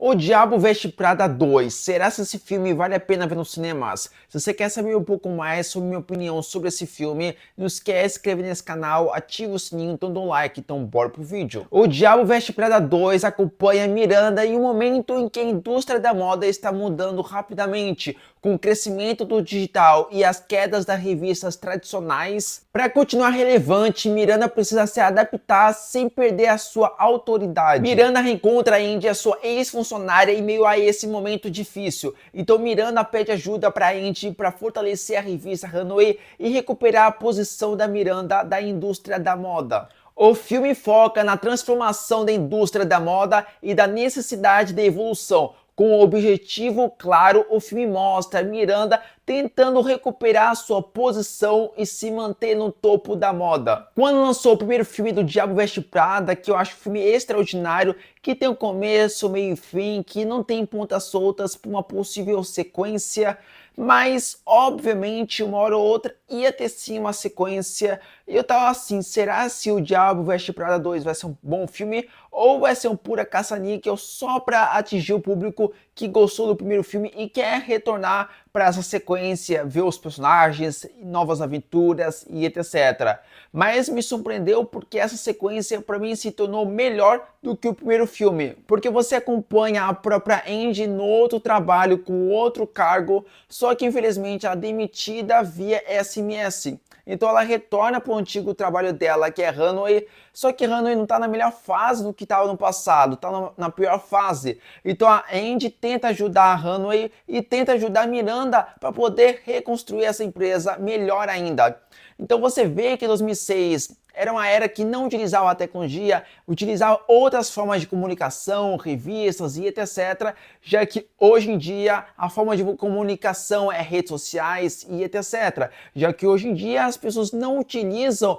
O Diabo Veste Prada 2. Será que esse filme vale a pena ver nos cinemas? Se você quer saber um pouco mais sobre minha opinião sobre esse filme, não esquece de se inscrever nesse canal, ativa o sininho, então dá um like, então bora pro vídeo. O Diabo Veste Prada 2 acompanha Miranda em um momento em que a indústria da moda está mudando rapidamente, com o crescimento do digital e as quedas das revistas tradicionais. Para continuar relevante, Miranda precisa se adaptar sem perder a sua autoridade. Miranda reencontra a Andy, a sua ex-funcionária, em meio a esse momento difícil. Então Miranda pede ajuda para Andy para fortalecer a revista Runway e recuperar a posição da Miranda da indústria da moda. O filme foca na transformação da indústria da moda e da necessidade de evolução. Com o objetivo claro, o filme mostra Miranda tentando recuperar sua posição e se manter no topo da moda. Quando lançou o primeiro filme do Diabo Veste Prada, que eu acho um filme extraordinário, que tem um começo, meio e fim, que não tem pontas soltas para uma possível sequência, mas obviamente uma hora ou outra ia ter sim uma sequência. E eu tava assim, será se o Diabo Veste Prada 2 vai ser um bom filme ou vai ser um pura caça-níquel só para atingir o público que gostou do primeiro filme e quer retornar para essa sequência, ver os personagens, novas aventuras e etc. Mas me surpreendeu porque essa sequência para mim se tornou melhor do que o primeiro filme, porque você acompanha a própria Andy no outro trabalho com outro cargo, só que infelizmente ela é demitida via SMS. Então ela retorna para o antigo trabalho dela, que é Runway, só que Runway não está na melhor fase do que estava no passado, está na pior fase. Então a Andy tenta ajudar a Runway e tenta ajudar a Miranda para poder reconstruir essa empresa melhor ainda. Então você vê que em 2006 era uma era que não utilizava a tecnologia, utilizava outras formas de comunicação, revistas e etc. Já que hoje em dia a forma de comunicação é redes sociais e etc. Já que hoje em dia as pessoas não utilizam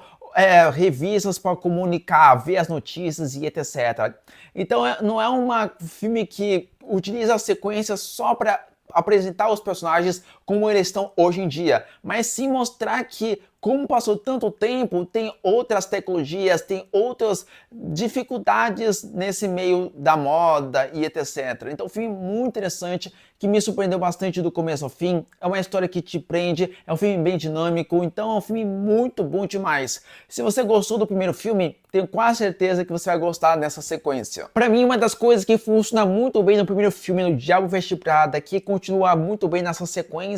revistas para comunicar, ver as notícias e etc. Então não é um filme que utiliza a sequência só para apresentar os personagens como eles estão hoje em dia, mas sim mostrar que, como passou tanto tempo, tem outras tecnologias, tem outras dificuldades nesse meio da moda e etc. Então, um filme muito interessante, que me surpreendeu bastante do começo ao fim. É uma história que te prende, é um filme bem dinâmico, então é um filme muito bom demais. Se você gostou do primeiro filme, tenho quase certeza que você vai gostar dessa sequência. Para mim, uma das coisas que funciona muito bem no primeiro filme, no Diabo Veste Prada, que continua muito bem nessa sequência,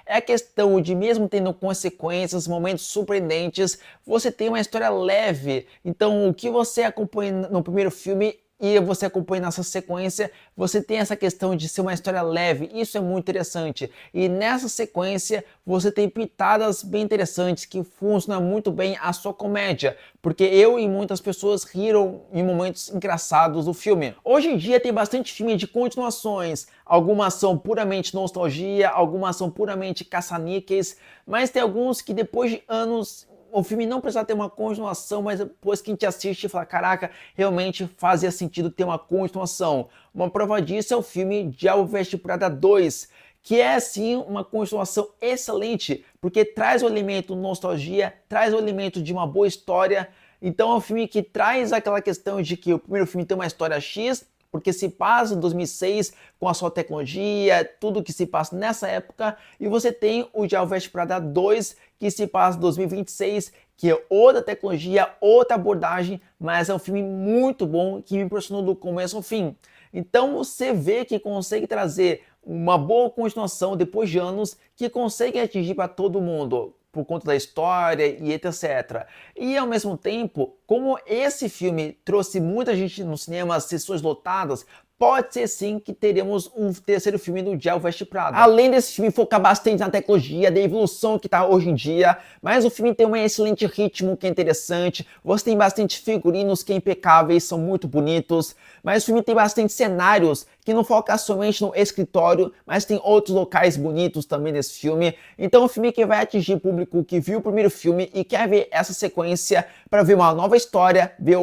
é a questão de, mesmo tendo consequências, momentos surpreendentes, você tem uma história leve. Então, o que você acompanha no primeiro filme e você acompanha nessa sequência, você tem essa questão de ser uma história leve, isso é muito interessante. E nessa sequência, você tem pitadas bem interessantes que funcionam muito bem a sua comédia, porque eu e muitas pessoas riram em momentos engraçados do filme. Hoje em dia tem bastante filme de continuações, algumas são puramente nostalgia, algumas são puramente caça-níqueis, mas tem alguns que depois de anos o filme não precisa ter uma continuação, mas depois que a gente assiste e fala, caraca, realmente fazia sentido ter uma continuação. Uma prova disso é o filme Diabo Veste Prada 2, que é sim uma continuação excelente, porque traz o elemento nostalgia, traz o elemento de uma boa história. Então é um filme que traz aquela questão de que o primeiro filme tem uma história X, porque se passa em 2006 com a sua tecnologia, tudo que se passa nessa época, e você tem o Diabo Veste Prada 2, que se passa em 2026, que é outra tecnologia, outra abordagem, mas é um filme muito bom, que me impressionou do começo ao fim. Então você vê que consegue trazer uma boa continuação depois de anos, que consegue atingir para todo mundo, por conta da história e etc. E ao mesmo tempo, como esse filme trouxe muita gente no cinema, sessões lotadas, pode ser sim que teremos um terceiro filme do Diabo Veste Prada. Além desse filme focar bastante na tecnologia, da evolução que está hoje em dia, mas o filme tem um excelente ritmo que é interessante, você tem bastante figurinos que é impecáveis, são muito bonitos, mas o filme tem bastante cenários que não foca somente no escritório, mas tem outros locais bonitos também nesse filme. Então é um filme que vai atingir o público que viu o primeiro filme e quer ver essa sequência para ver uma nova história, ver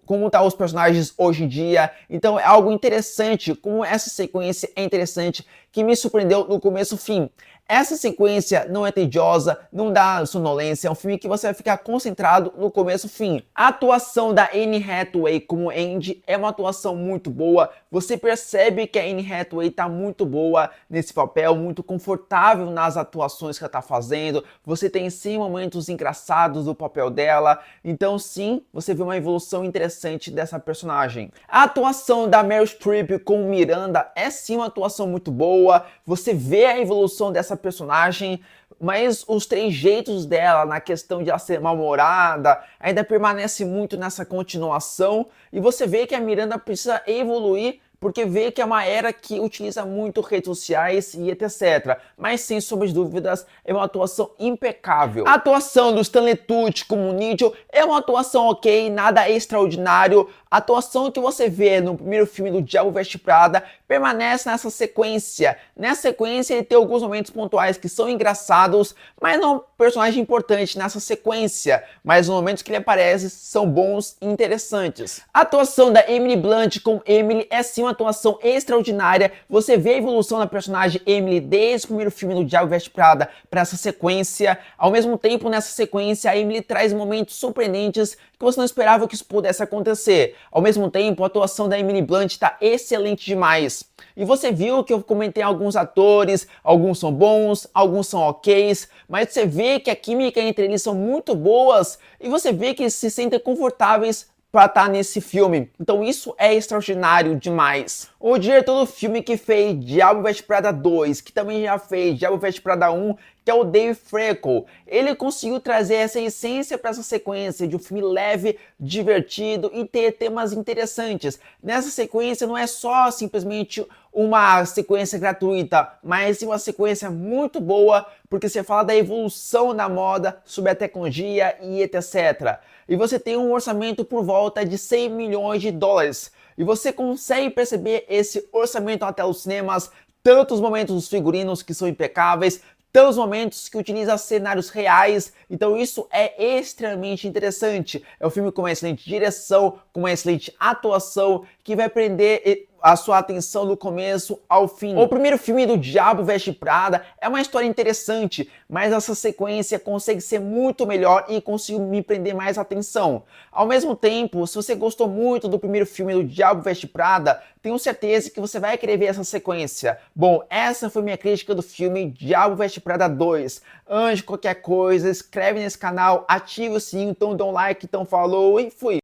como estão os personagens hoje em dia. Então é algo interessante, como essa sequência é interessante, que me surpreendeu do começo ao fim. Essa sequência não é tediosa, não dá sonolência, é um filme que você vai ficar concentrado no começo e fim. A atuação da Anne Hathaway como Andy é uma atuação muito boa, você percebe que a Anne Hathaway tá muito boa nesse papel, muito confortável nas atuações que ela tá fazendo, você tem sim momentos engraçados do papel dela, então sim, você vê uma evolução interessante dessa personagem. A atuação da Meryl Streep com Miranda é sim uma atuação muito boa, você vê a evolução dessa personagem, mas os trejeitos dela na questão de ela ser mal-humorada ainda permanece muito nessa continuação e você vê que a Miranda precisa evoluir porque vê que é uma era que utiliza muito redes sociais e etc. Mas sem sombra de dúvidas, é uma atuação impecável. A atuação do Stanley Tucci como Nigel é uma atuação ok, nada extraordinário. A atuação que você vê no primeiro filme do Diabo Veste Prada permanece nessa sequência. Nessa sequência ele tem alguns momentos pontuais que são engraçados, mas não é um personagem importante nessa sequência. Mas os momentos que ele aparece são bons e interessantes. A atuação da Emily Blunt como Emily é sim uma atuação extraordinária. Você vê a evolução da personagem Emily desde o primeiro filme do Diabo Veste Prada para essa sequência. Ao mesmo tempo, nessa sequência, a Emily traz momentos surpreendentes que você não esperava que isso pudesse acontecer. Ao mesmo tempo, a atuação da Emily Blunt está excelente demais. E você viu que eu comentei alguns atores, alguns são bons, alguns são ok's, mas você vê que a química entre eles são muito boas e você vê que eles se sentem confortáveis para estar nesse filme. Então isso é extraordinário demais. O diretor do filme que fez Diabo Veste Prada 2, que também já fez Diabo Veste Prada 1, que é o Dave Franco, ele conseguiu trazer essa essência para essa sequência de um filme leve, divertido e ter temas interessantes. Nessa sequência não é só simplesmente uma sequência gratuita, mas sim uma sequência muito boa, porque você fala da evolução da moda, sobre a tecnologia e etc. E você tem um orçamento por volta de 100 milhões de dólares. E você consegue perceber esse orçamento na tela dos cinemas, tanto os momentos dos figurinos que são impecáveis, tantos momentos que utiliza cenários reais, então isso é extremamente interessante. É um filme com uma excelente direção, com uma excelente atuação, que vai prender a sua atenção do começo ao fim. O primeiro filme do Diabo Veste Prada é uma história interessante, mas essa sequência consegue ser muito melhor e conseguiu me prender mais atenção. Ao mesmo tempo, se você gostou muito do primeiro filme do Diabo Veste Prada, tenho certeza que você vai querer ver essa sequência. Bom, essa foi minha crítica do filme Diabo Veste Prada 2. Antes de qualquer coisa, inscreve nesse canal, ativa o sininho, então dá um like, então falou e fui!